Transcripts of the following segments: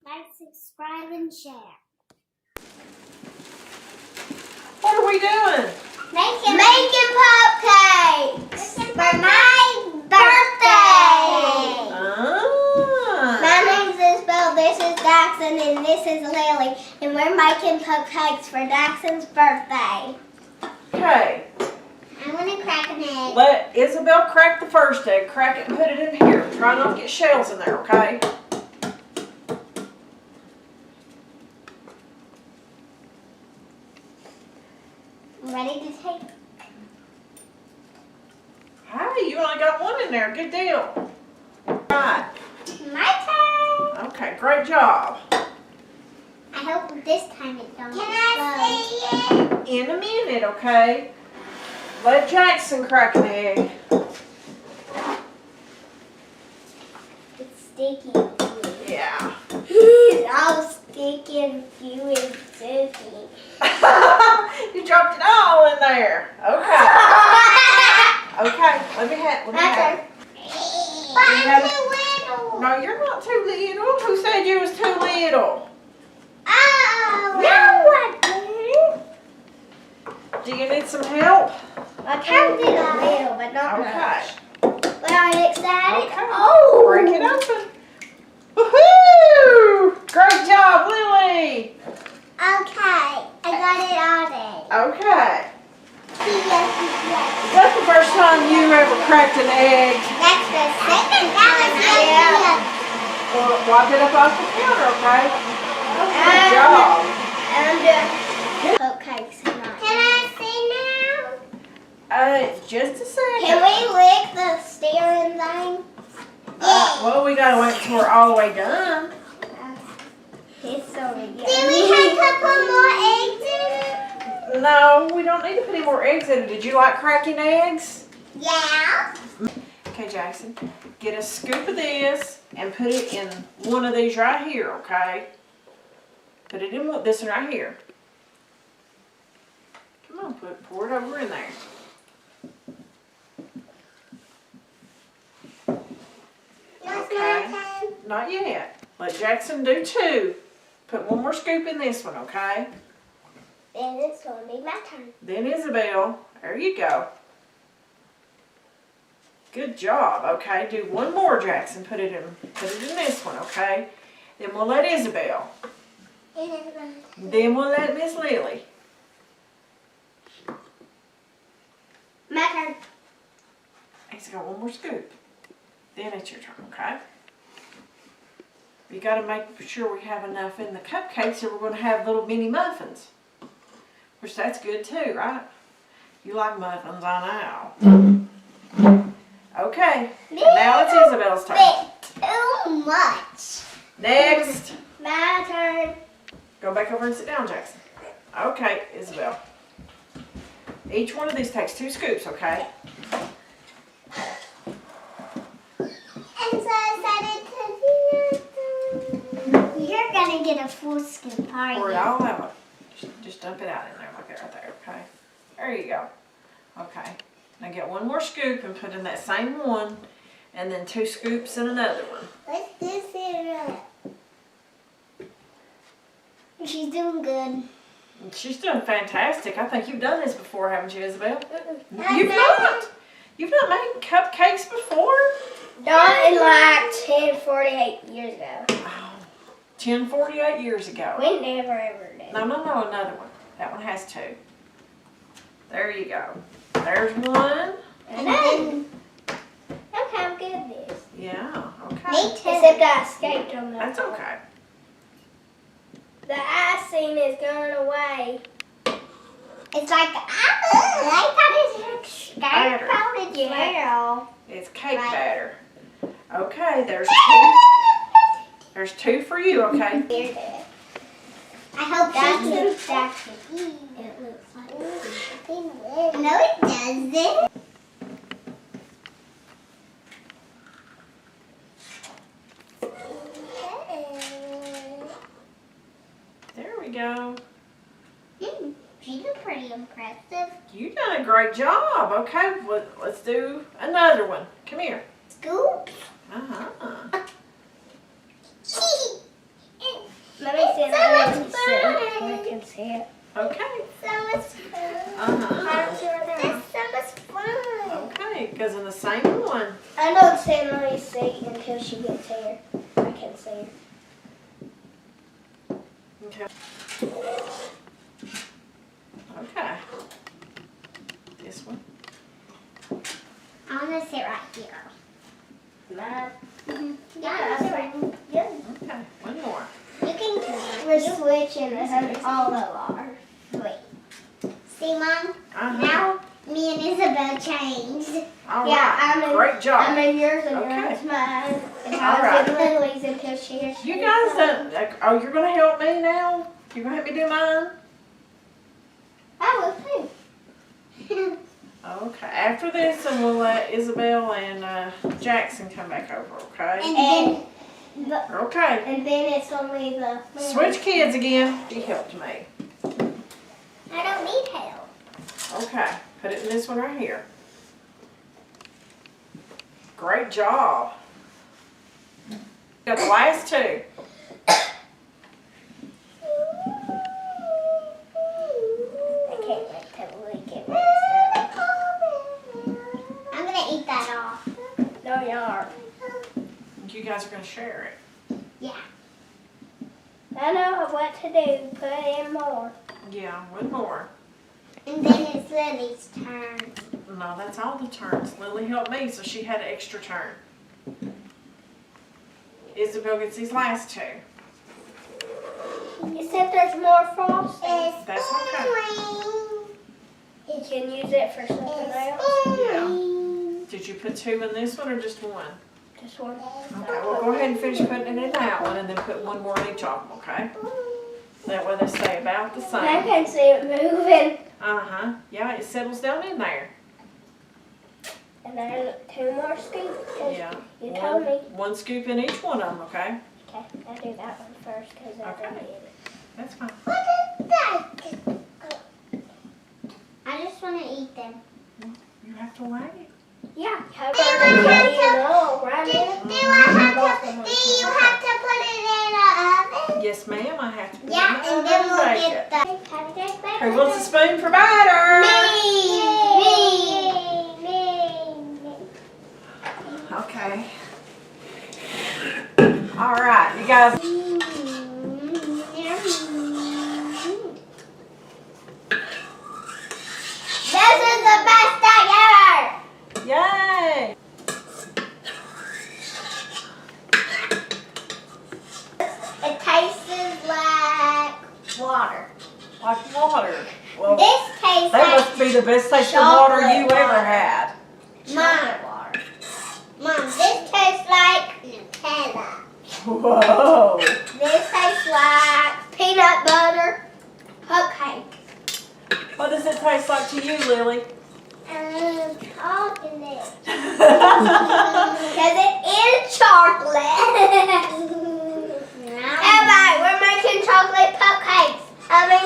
Like, subscribe, and share. What are we doing? Making cupcakes for my birthday. My name's Isabel, this is Jaxon, and this is Lily. And we're making cupcakes for Jackson's birthday. Okay. I'm going to crack an egg. Let Isabel crack the first egg. Crack it and put it in here. Try not to get shells in there, okay? I'm ready to take. Hey, you only got one in there. Good deal. Right. My turn. Okay, great job. I hope this time it don't. Can I see it? In a minute, okay? Let Jaxon crack an egg. It's sticky. Yeah. It's all sticky and gooey and soapy. You dropped it all in there. Okay. Okay, let me have it. I'm too little. No, you're not too little. Who said you was too little? Oh, no, I didn't. Do you need some help? I kind of did a little, but not Okay. much. But are you excited? Okay. Oh. Break it open. Woohoo! Great job, Lily. Okay, I got it all day. Okay. Yes. Is that the first time you ever cracked an egg? That's the second time. Yeah. Well, wipe it up off the counter, okay? Good And job. cupcakes tonight. Can I see now? Just a second. Can we lick the steering thing? Well, we gotta wait until we're all the way done. It's so good. Do we have to put more eggs in it? No, we don't need to put any more eggs in it. Did you like cracking eggs? Yeah. Okay, Jaxon, get a scoop of this and put it in one of these right here, okay? Put it in this one right here. Come on, pour it over in there. Okay. Not yet. Let Jaxon do two. Put one more scoop in this one, okay? Then it's going to be my turn. Then Isabel, there you go. Good job. Okay, do one more, Jaxon. Put it in this one, okay? Then we'll let Isabel. Then we'll let Miss Lily. My turn. He's got one more scoop. Then it's your turn, okay? You got to make sure we have enough in the cupcakes or we're going to have little mini muffins. Which that's good too, right? You like muffins, I know. Okay, now it's Isabel's turn. Too much. Next. My turn. Go back over and sit down, Jaxon. Okay, Isabel. Each one of these takes 2 scoops, okay? I'm so excited to see. You're going to get a full scoop, aren't Pour it you? all out. Just dump it out in there like that right there, okay? There you go. Okay. Now get one more scoop and put in that same one, and then 2 scoops in another one. Let's do it. She's doing good. She's doing fantastic. I think you've done this before, haven't you, Isabel? You've not? You've not made cupcakes before? Not in like 1048 years ago. Oh, 1048 years ago. We never ever did. No, another one. That one has 2. There you go. There's one. And then, look how good it is. Yeah, okay. Me too. Except I escaped on that. That's okay. The icing is going away. It's like, I thought it's Batter. powdered gel. It's cake batter. Okay, there's 2. There's 2 for you, okay? I hope that's it looks like this. No, it doesn't. There we go. She's pretty impressive. You done a great job. Okay, let's do another one. Come here. Scoop. Uh-huh. Let me see. Let me see. I can see it. Okay. So much fun. Uh-huh. It's so much fun. Okay, it goes in the same one. I know it's saying let me see until she gets here. I can see her. Okay. Okay. This one. I want to sit right here. Yeah, that's right. Yeah. Okay, one more. You can. We're switching all of ours. Wait. See, Mom? Uh-huh. Now me and Isabel changed. All Yeah, right. Great job. I'm in yours and Okay. yours mine. And All I was right. in Lily's until she hears. You guys don't. Oh, you're gonna help me now? You're gonna help me do mine? I will too. Okay. After this, and we'll let Isabel and Jackson come back over. Okay. Okay. And then it's only the. Switch kids again. She helped me. I don't need help. Okay. Put it in this one right here. Great job. Got the last two. I can't wait till we get mixed up. I'm gonna eat that off. No, you aren't. You guys are gonna share it. Yeah. I know what to do. Put in more. Yeah, one more. And then it's Lily's turn. No, that's all the turns. Lily helped me, so she had an extra turn. Isabel gets these last two. You said there's more frosting. That's okay. You can use it for something else. Yeah. Did you put two in this one or just one? Just one. Okay, well go ahead and finish putting it in that one and then put one more in each of them, okay? That way they stay about the I same. can see it moving. Uh-huh. Yeah, it settles down in there. And then 2 more scoops. Yeah. You told me. One scoop in each one of them, okay? Okay, I'll do that one first because I don't Okay. need it. That's fine. What is that? I just want to eat them. You have to weigh it. Yeah. Cover it right in. Do you have to put it in the oven? Yes, ma'am, I have to put Yeah, it in and the then oven we'll and bake get it. the... Who wants a spoon for batter? Me. Okay. All right, you guys. This is the best day ever! Yay! It tastes like water. Like water. Well, This tastes that like must be the best taste of water chocolate you ever water. had. Mom, this tastes like Nutella. Whoa! This tastes like peanut butter cupcake. What does it taste like to you, Lily? Chocolate. Because it is chocolate. Everybody, we're making chocolate cupcakes.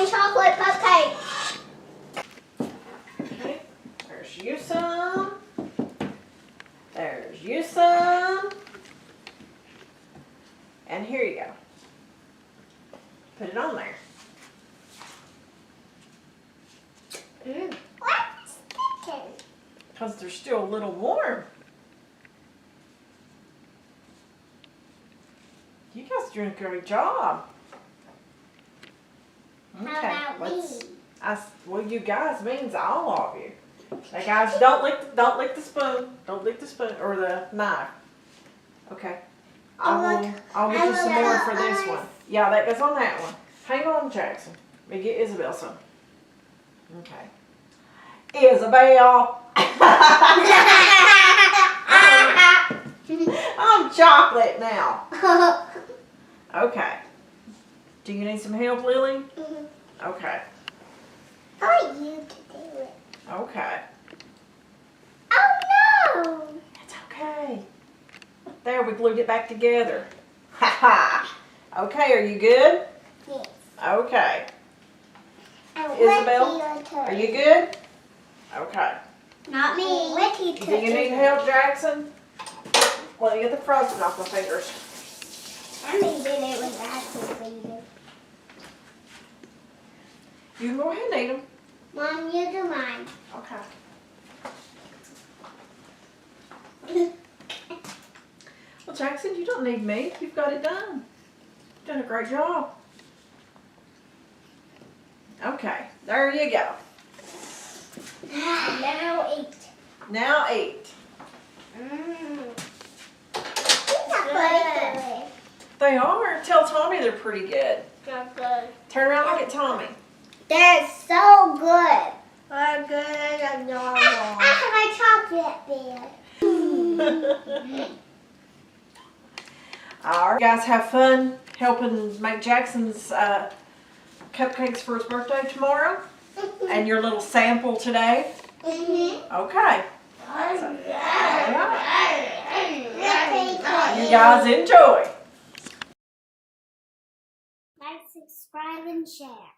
Chocolate cupcakes. Okay. There's you some. There's you some. And here you go. Put it on there. What's sticking? Because they're still a little warm. You guys are doing a great job. How about me? Well, you guys means all of you. Now, guys, don't lick the spoon. Don't lick the spoon or the knife. Okay. I'll get you some more for this one. Yeah, that goes on that one. Hang on, Jackson. Let me get Isabel some. Okay. Isabel. I'm chocolate now. Okay. Do you need some help, Lily? Okay. I want you to do it. Okay. Oh no! It's okay. There, we glued it back together. Ha ha. Okay, are you good? Yes. Okay. And Isabel, are you good? Okay. Not me. Do you need help, Jackson? Let me get the frosting off my fingers. I'm eating it with Jaxon's eating. You can go ahead and eat them. Mom, you do mine. Okay. Well, Jaxon, you don't need me. You've got it done. You've done a great job. Okay, there you go. Now eat. Now eat. They are. Tell Tommy they're pretty good. They're good. Turn around and look at Tommy. They're so good. They're good as normal. After my chocolate beer. All right, you guys have fun helping make Jackson's cupcakes for his birthday tomorrow, and your little sample today. Okay. All right. You guys enjoy. Like, subscribe, and share.